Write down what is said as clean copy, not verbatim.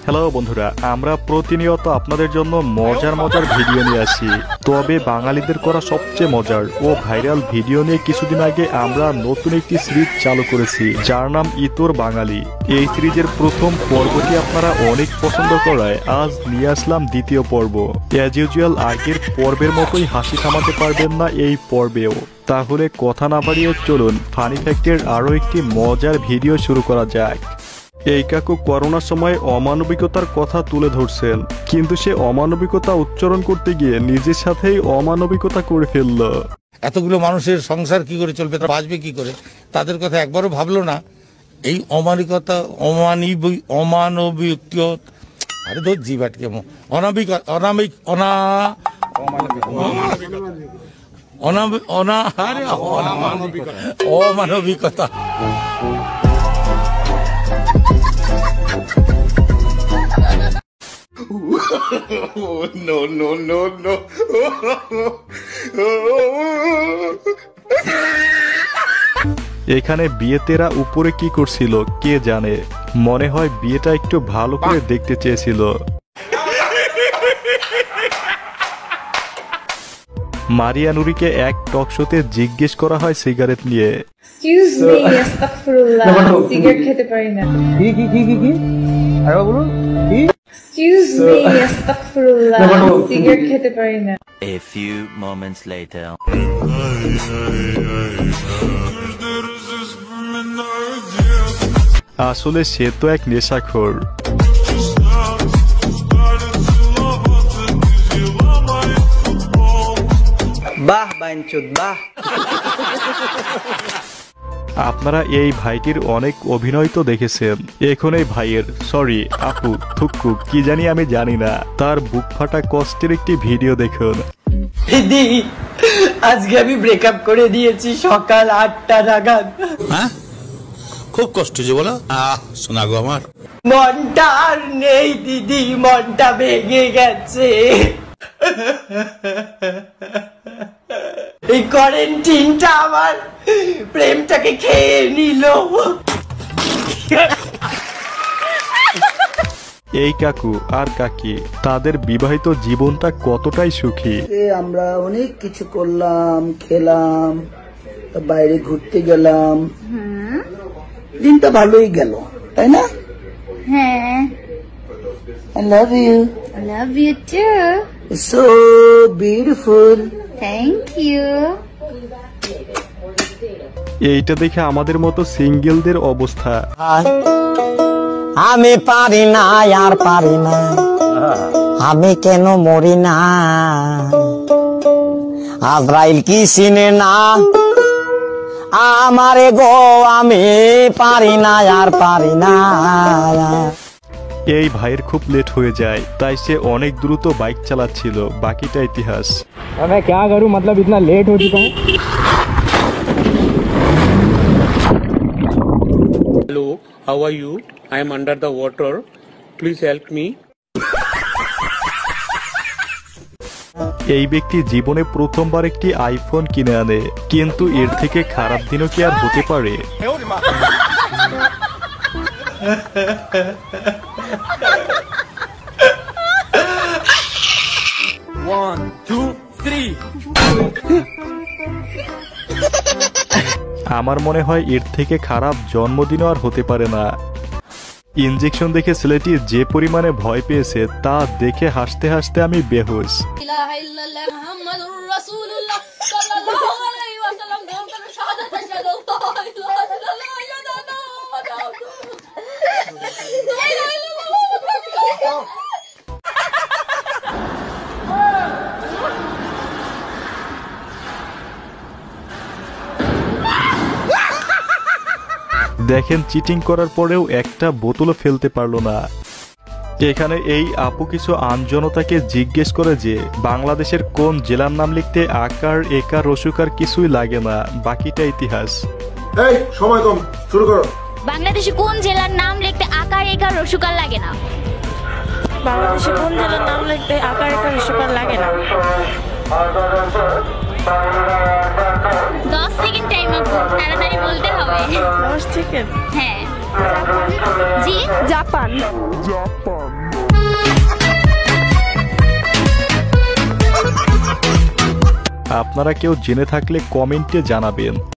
Hello বন্ধুরা, আমরা প্রতিনিয়ত আপনাদের জন্য মজার মজার ভিডিও নিয়ে আসি। তবে বাঙালিদের করা সবচেয়ে মজার ও ভাইরাল ভিডিও নিয়ে কিছুদিন আগে আমরা নতুন একটি সিরিজ চালু করেছি, যার নাম ইতর বাঙালি। এই সিরিজের প্রথম পর্বটি আপনারা অনেক পছন্দ করায় আজ নিয়ে আসলাম দ্বিতীয় পর্ব। অ্যাজ ইউজুয়াল আগের পর্বের মতোই হাসি থামাতে পারবেন না এই পর্বেও। তাহলে কথা না বাড়িয়ে চলুন ফানি ফ্যাক্টের আরও একটি মজার ভিডিও শুরু করা যাক। এই কাকু করোনার সময় অমানবিকতার কথা তুলে ধরছেন, কিন্তু সে অমানবিকতা উচ্চারণ করতে গিয়ে নিজের সাথেই অমানবিকতা করে ফেলল। এতগুলো মানুষের সংসার কি করে চলবে, তারা বাঁচবে কি করে, তাদের কথা একবারও ভাবলো না। এই অমানবিকতা অমানবিক আরে ধর জি বাটকে অমানবিকতা। No, no, no, no. এখানে বিয়েতেরা উপরে কি করছিল কে জানে, মনে হয় বিয়েটা একটু ভালো করে দেখতে চেয়েছিল। মারিয়া নুরিকে এক টক শোতে জিজ্ঞেস করা হয় সিগারেট নিয়ে। এক্সকিউজ মি, আস্তাগফিরুল্লাহ, সিগারেট খেতে পারি না। কি কি কি কি কি আরে বলো কি? এক্সকিউজ মি, আস্তাগফিরুল্লাহ, সিগারেট খেতে পারি না। A few moments later. আসলে সে তো এক নেশাখোর। বাহ বাঞ্চুদ বাহ। আপনারা এই ভাইটির অনেক অভিনয় তো দেখেছেন। এখন এই ভাইয়ের সরি আপু থুক্কু কি জানি আমি জানি না, তার বুক ফাটা কষ্টের একটি ভিডিও দেখুন। দিদি আজকে আমি ব্রেকআপ করে দিয়েছি সকাল 8টা নাগাদ। হ্যাঁ খুব কষ্ট যে বলো। শোনা গো আমার মনটা আর নেই দিদি, মনটা ভেঙে গেছে। এই কোয়ারেন্টিনটা আমার প্রেমটাকে খেয়ে নিল। এই কাকু আর কাকি তাদের বিবাহিত জীবনটা কতটাই সুখী। আমরা অনেক কিছু করলাম, খেলাম, বাইরে ঘুরতে গেলাম, দিনটা ভালোই গেল, তাই না? হ্যাঁ, I love you. I love you too. It's so beautiful. Thank you. এইটা দেখে আমাদের মতো সিঙ্গেলদের অবস্থা। আমি পারি না আর পারি না, আমি কেন মরি না, আজরাইল কি চিনে না আমারে গো, আমি পারি না আর পারি না। এই ভাইয়ের খুব লেট হয়ে যায়, তাই সে অনেক দ্রুত বাইক চালাচ্ছিল, বাকিটা ইতিহাস। मैं क्या करूं, मतलब इतना लेट हो चुका हूं। Hello, how are you? I am under the water. Please help me. এই ব্যক্তি জীবনে প্রথমবার একটি আইফোন কিনে আনে, কিন্তু এর থেকে খারাপ দিনও কি আর হতে পারে? 1, 2, 3. আমার মনে হয় এর থেকে খারাপ জন্মদিনও আর হতে পারে না। ইনজেকশন দেখে ছেলেটি যে পরিমাণে ভয় পেয়েছে তা দেখে হাসতে হাসতে আমি বেহুশ। দেখেন চিটিং করার পরেও একটা বোতলও ফেলতে পারলো না। এখানে এই আপু কিছু আমজনতাকে জিজ্ঞেস করে যে বাংলাদেশের কোন জেলার নাম লিখতে আকার একার রসুকার কিছুই লাগে না, বাকিটা ইতিহাস। এই সময় কম, শুরু করো। বাংলাদেশে কোন জেলার নাম লিখতে আকার একার রসুকার লাগে না? বাংলাদেশে কোন জেলার নাম লিখতে আকার একার রসুকার লাগে না? 10 সেকেন্ড টাইম আপু, তাড়াতাড়ি বলতে রস চিকেন। হ্যাঁ। জি জাপান। আপনারা কেউ জেনে থাকলে কমেন্টে জানাবেন।